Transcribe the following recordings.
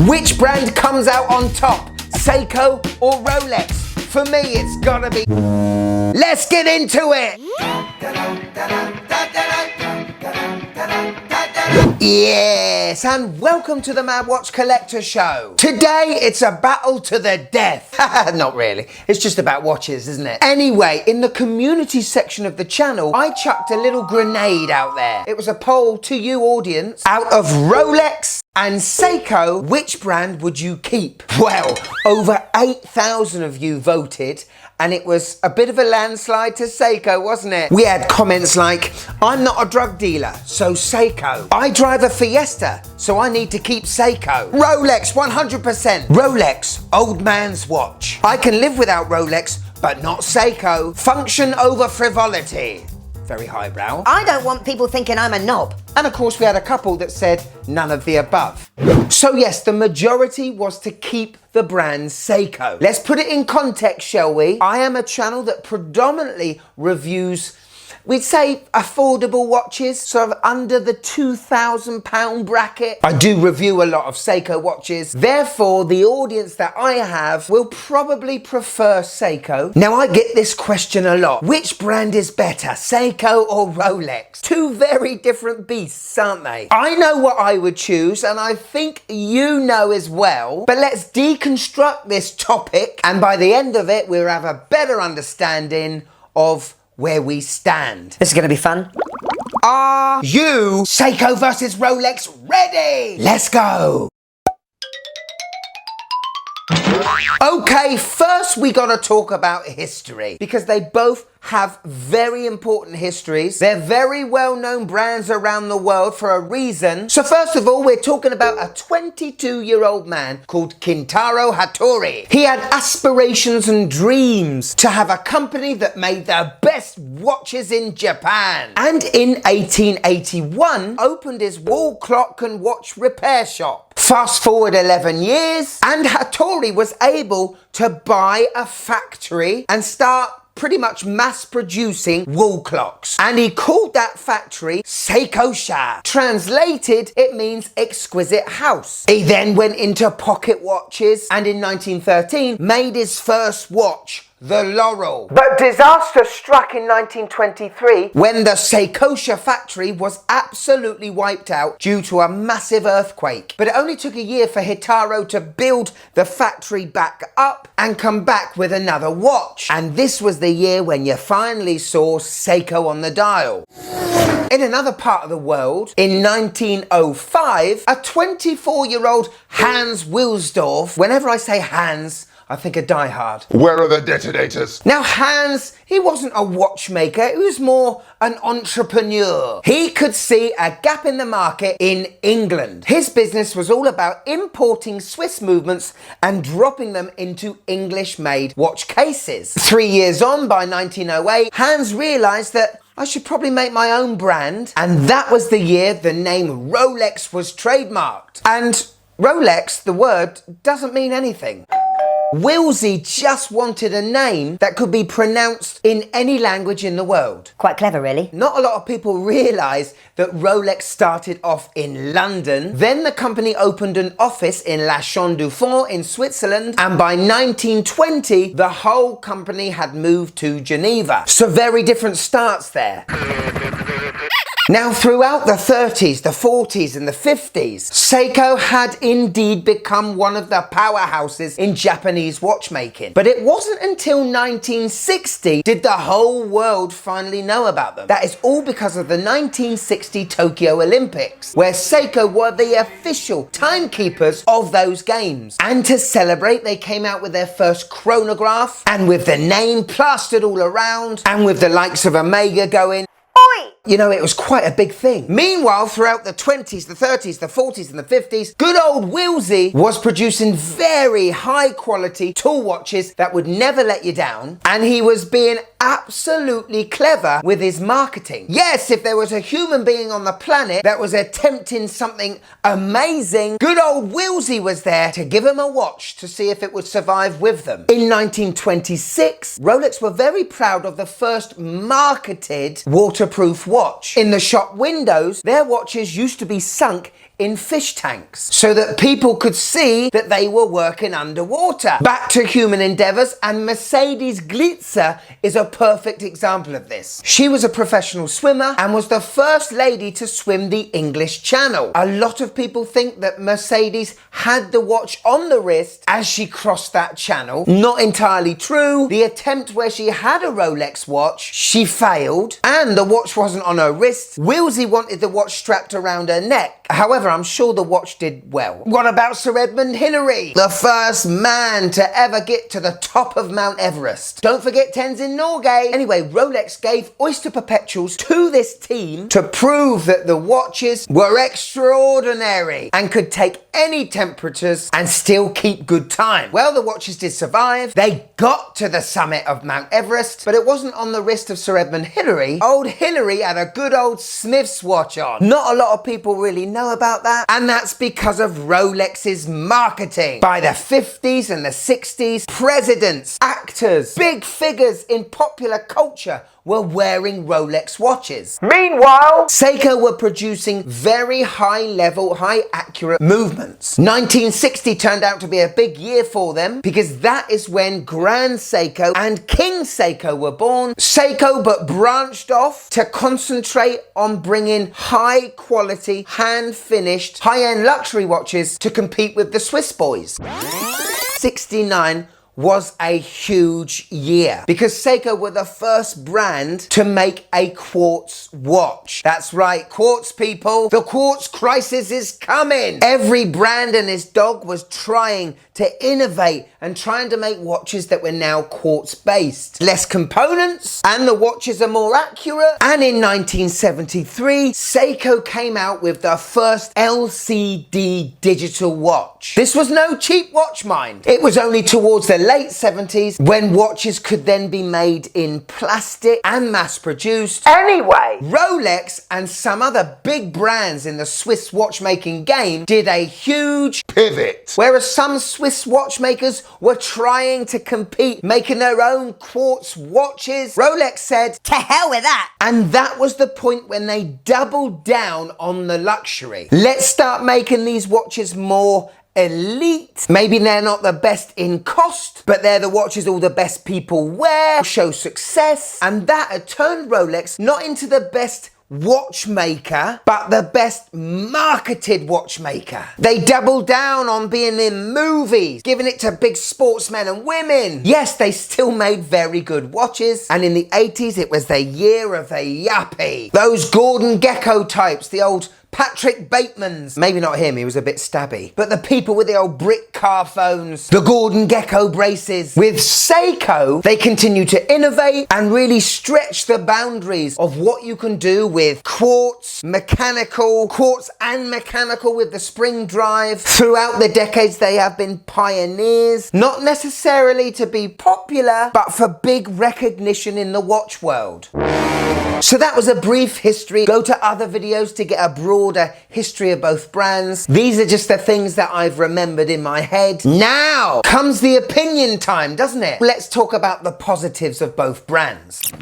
Which brand comes out on top, Seiko or Rolex? For me, it's gotta be. Let's get into it! Yes, and welcome to the Mad Watch Collector Show. Today, it's a battle to the death. Not really, it's just about watches, isn't it? Anyway, in the community section of the channel, I chucked a little grenade out there. It was a poll to you audience. Out of Rolex and Seiko, which brand would you keep? Well, over 8,000 of you voted, and it was a bit of a landslide to Seiko, wasn't it? We had comments like, I'm not a drug dealer, so Seiko. I drive a Fiesta, so I need to keep Seiko. Rolex, 100%. Rolex, old man's watch. I can live without Rolex, but not Seiko. Function over frivolity. Very highbrow. I don't want people thinking I'm a knob. And of course we had a couple that said none of the above. So yes, the majority was to keep the brand Seiko. Let's put it in context, shall we? I am a channel that predominantly reviews, we'd say, affordable watches, sort of under the £2,000 bracket. I do review a lot of Seiko watches. Therefore, the audience that I have will probably prefer Seiko. Now, I get this question a lot. Which brand is better, Seiko or Rolex? Two very different beasts, aren't they? I know what I would choose, and I think you know as well. But let's deconstruct this topic, and by the end of it, we'll have a better understanding of where we stand. This is gonna be fun. Are you Seiko versus Rolex ready? Let's go. Okay, first we gotta talk about history, because they both have very important histories. They're very well-known brands around the world for a reason. So first of all, we're talking about a 22-year-old man called Kintaro Hattori. He had aspirations and dreams to have a company that made the best watches in Japan. And in 1881, opened his wall clock and watch repair shop. Fast forward 11 years, and Hattori was able to buy a factory and start pretty much mass producing wall clocks. And he called that factory Seikosha. Translated, it means exquisite house. He then went into pocket watches, and in 1913 made his first watch, the Laurel. But disaster struck in 1923 when the Seikosha factory was absolutely wiped out due to a massive earthquake. But it only took a year for Hitaro to build the factory back up and come back with another watch. And this was the year when you finally saw Seiko on the dial. In another part of the world, in 1905, a 24-year-old Hans Wilsdorf, whenever I say Hans, I think of Die Hard. Where are the detonators? Now Hans, he wasn't a watchmaker, he was more an entrepreneur. He could see a gap in the market in England. His business was all about importing Swiss movements and dropping them into English-made watch cases. 3 years on, by 1908, Hans realised that I should probably make my own brand, and that was the year the name Rolex was trademarked. And Rolex, the word, doesn't mean anything. Wilsey just wanted a name that could be pronounced in any language in the world. Quite clever, really. Not a lot of people realise that Rolex started off in London. Then the company opened an office in La Chaux-de-Fonds in Switzerland. And by 1920, the whole company had moved to Geneva. So very different starts there. Now, throughout the 30s, the 40s and the 50s, Seiko had indeed become one of the powerhouses in Japanese watchmaking. But it wasn't until 1960 did the whole world finally know about them. That is all because of the 1960 Tokyo Olympics, where Seiko were the official timekeepers of those games. And to celebrate, they came out with their first chronograph, and with the name plastered all around, and with the likes of Omega going, "Oi!" You know, it was quite a big thing. Meanwhile, throughout the 20s, the 30s, the 40s and the 50s, good old Wilsey was producing very high quality tool watches that would never let you down, and he was being absolutely clever with his marketing. Yes, if there was a human being on the planet that was attempting something amazing, good old Wilsey was there to give him a watch to see if it would survive with them. In 1926, Rolex were very proud of the first marketed waterproof watch. In the shop windows, their watches used to be sunk in fish tanks so that people could see that they were working underwater. Back to human endeavors, and Mercedes Glitzer is a perfect example of this. She was a professional swimmer and was the first lady to swim the English Channel. A lot of people think that Mercedes had the watch on the wrist as she crossed that channel. Not entirely true. The attempt where she had a Rolex watch, she failed, and the watch wasn't on her wrist. Willsey wanted the watch strapped around her neck. However, I'm sure the watch did well. What about Sir Edmund Hillary, the first man to ever get to the top of Mount Everest? Don't forget Tenzin Norgay. Anyway, Rolex gave Oyster Perpetuals to this team to prove that the watches were extraordinary and could take any temperatures and still keep good time. Well, the watches did survive. They got to the summit of Mount Everest, but it wasn't on the wrist of Sir Edmund Hillary. Old Hillary had a good old Smith's watch on. Not a lot of people really know about that, and that's because of Rolex's marketing. By the 50s and the 60s, presidents, actors, big figures in popular culture were wearing Rolex watches. Meanwhile, Seiko were producing very high level, high accurate movements. 1960 turned out to be a big year for them because that is when Grand Seiko and King Seiko were born. Seiko but branched off to concentrate on bringing high quality, hand finished, high-end luxury watches to compete with the Swiss boys. 69 was a huge year because Seiko were the first brand to make a quartz watch. That's right, quartz people. The quartz crisis is coming. Every brand and his dog was trying to innovate and trying to make watches that were now quartz based. Less components and the watches are more accurate. And in 1973, Seiko came out with the first LCD digital watch. This was no cheap watch, mind. It was only towards the late 70s when watches could then be made in plastic and mass produced. Anyway, Rolex and some other big brands in the Swiss watchmaking game did a huge pivot. Whereas some Swiss watchmakers were trying to compete, making their own quartz watches, Rolex said, To hell with that. and that was the point when they doubled down on the luxury. Let's start making these watches more elite. Maybe they're not the best in cost, but they're the watches all the best people wear, show success, and that had turned Rolex not into the best watchmaker, but the best marketed watchmaker. They doubled down on being in movies, giving it to big sportsmen and women. Yes, they still made very good watches, and in the 80s it was the year of the yuppie. Those Gordon Gekko types, the old Patrick Batemans, maybe not him, he was a bit stabby, but the people with the old brick car phones, the Gordon Gekko braces. With Seiko, they continue to innovate and really stretch the boundaries of what you can do with quartz and mechanical with the spring drive. Throughout the decades, they have been pioneers, not necessarily to be popular, but for big recognition in the watch world. So that was a brief history. Go to other videos to get a broader history of both brands. These are just the things that I've remembered in my head. Now comes the opinion time, doesn't it? Let's talk about the positives of both brands.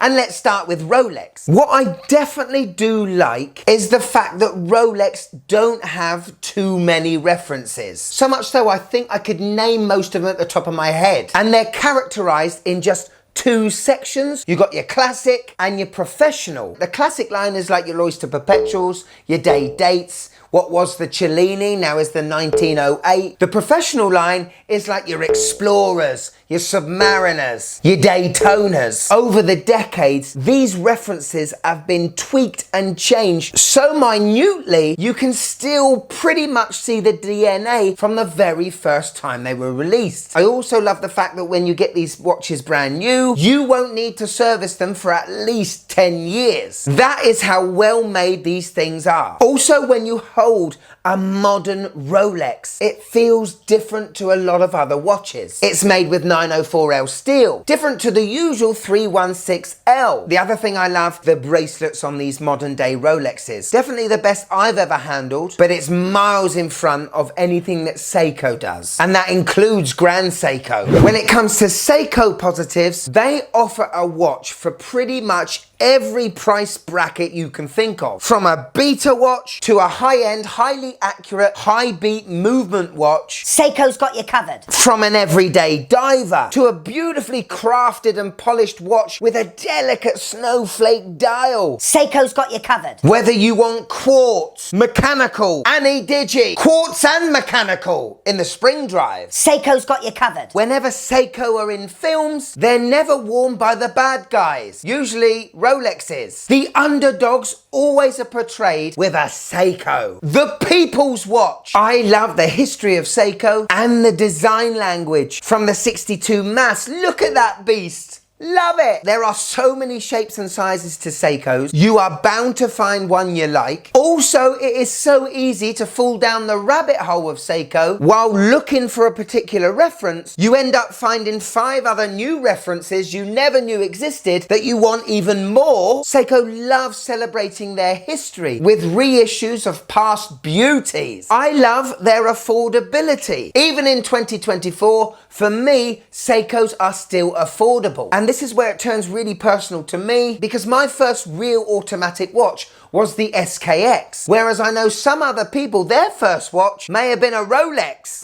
And let's start with Rolex. What I definitely do like is the fact that Rolex don't have too many references. So much so I think I could name most of them at the top of my head. And they're characterized in just two sections. You got your classic and your professional. The classic line is like your Oyster Perpetuals, your day dates, what was the Cellini, now is the 1908. The professional line is like your Explorers, your Submariners, your Daytonas. Over the decades, these references have been tweaked and changed so minutely, you can still pretty much see the DNA from the very first time they were released. I also love the fact that when you get these watches brand new, you won't need to service them for at least 10 years. That is how well made these things are. Also, when you hold a modern Rolex, it feels different to a lot of other watches. It's made with 904L steel, different to the usual 316L. The other thing I love, the bracelets on these modern day Rolexes. Definitely the best I've ever handled, but it's miles in front of anything that Seiko does. And that includes Grand Seiko. When it comes to Seiko positives, they offer a watch for pretty much every price bracket you can think of. From a beta watch to a high-end, highly accurate, high-beat movement watch. Seiko's got you covered. From an everyday diver to a beautifully crafted and polished watch with a delicate snowflake dial. Seiko's got you covered. Whether you want quartz, mechanical, ani-digi, quartz and mechanical in the spring drive. Seiko's got you covered. Whenever Seiko are in films, they're never worn by the bad guys, usually Rolexes. The underdogs always are portrayed with a Seiko, the people's watch. I love the history of Seiko and the design language. From the 62 mass, look at that beast. Love it! There are so many shapes and sizes to Seikos. You are bound to find one you like. Also, it is so easy to fall down the rabbit hole of Seiko. While looking for a particular reference, you end up finding 5 other new references you never knew existed that you want even more. Seiko loves celebrating their history with reissues of past beauties. I love their affordability. Even in 2024, for me, Seikos are still affordable. And this is where it turns really personal to me, because my first real automatic watch was the SKX. Whereas I know some other people, their first watch may have been a Rolex.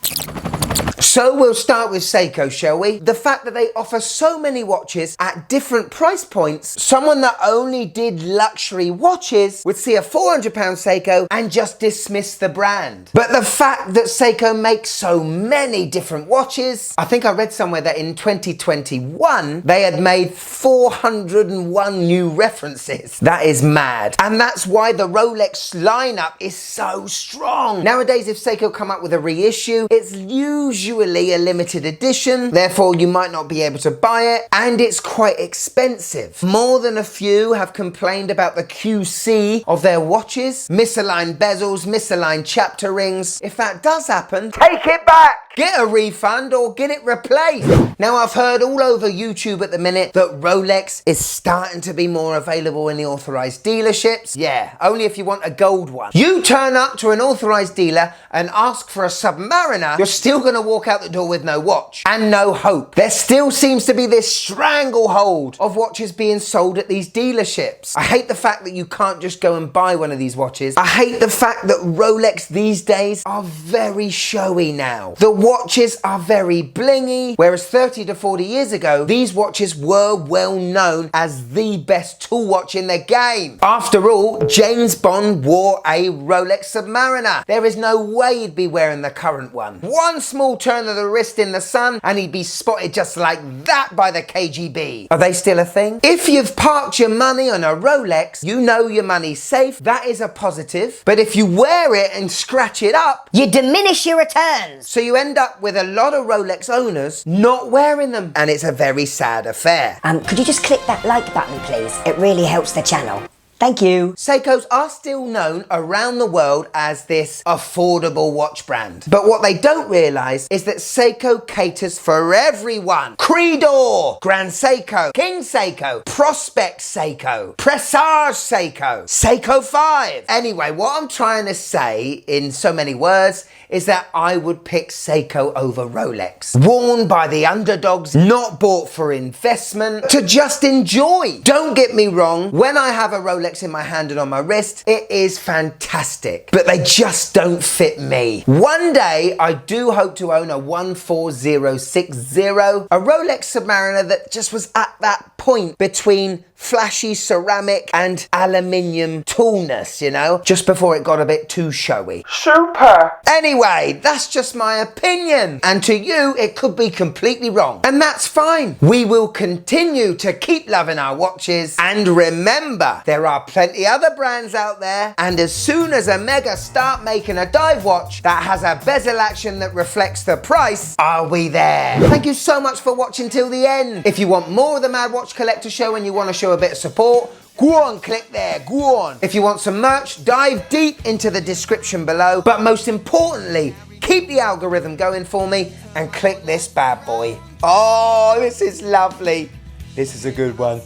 So we'll start with Seiko, shall we? The fact that they offer so many watches at different price points, someone that only did luxury watches would see a £400 Seiko and just dismiss the brand. But the fact that Seiko makes so many different watches, I think I read somewhere that in 2021, they had made 401 new references. That is mad. And that's why the Rolex lineup is so strong. Nowadays, if Seiko come up with a reissue, it's usually a limited edition, therefore you might not be able to buy it, and it's quite expensive. More than a few have complained about the QC of their watches, misaligned bezels, misaligned chapter rings. If that does happen, take it back! Get a refund or get it replaced. Now, I've heard all over YouTube at the minute that Rolex is starting to be more available in the authorized dealerships. Yeah, only if you want a gold one. You turn up to an authorized dealer and ask for a Submariner, you're still gonna walk out the door with no watch and no hope. There still seems to be this stranglehold of watches being sold at these dealerships. I hate the fact that you can't just go and buy one of these watches. I hate the fact that Rolex these days are very showy now. The watches are very blingy, whereas 30 to 40 years ago, these watches were well known as the best tool watch in the game. After all, James Bond wore a Rolex Submariner. There is no way he'd be wearing the current one. One small turn of the wrist in the sun and he'd be spotted just like that by the KGB. Are they still a thing? If you've parked your money on a Rolex, you know your money's safe. That is a positive. But if you wear it and scratch it up, you diminish your returns. So you end up with a lot of Rolex owners not wearing them. And it's a very sad affair. Could you just click that like button, please? It really helps the channel. Thank you. Seikos are still known around the world as this affordable watch brand. But what they don't realise is that Seiko caters for everyone. Creedor, Grand Seiko, King Seiko, Prospect Seiko, Presage Seiko, Seiko 5. Anyway, what I'm trying to say in so many words is that I would pick Seiko over Rolex. Worn by the underdogs, not bought for investment, to just enjoy. Don't get me wrong, when I have a Rolex in my hand and on my wrist, it is fantastic, but they just don't fit me. One day, I do hope to own a 14060, a Rolex Submariner that just was at that point between flashy ceramic and aluminium toolness, you know, just before it got a bit too showy. Super! Anyway, that's just my opinion, and to you, it could be completely wrong, and that's fine. We will continue to keep loving our watches, and remember, there are plenty other brands out there, and as soon as Omega start making a dive watch that has a bezel action that reflects the price, are we there? Thank you so much for watching till the end. If you want more of the Mad Watch Collector Show and you want to show a bit of support, go on, click there, go on. If you want some merch, dive deep into the description below, but most importantly, keep the algorithm going for me and click this bad boy. Oh, this is lovely. This is a good one.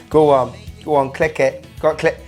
Go on, click it. Click it.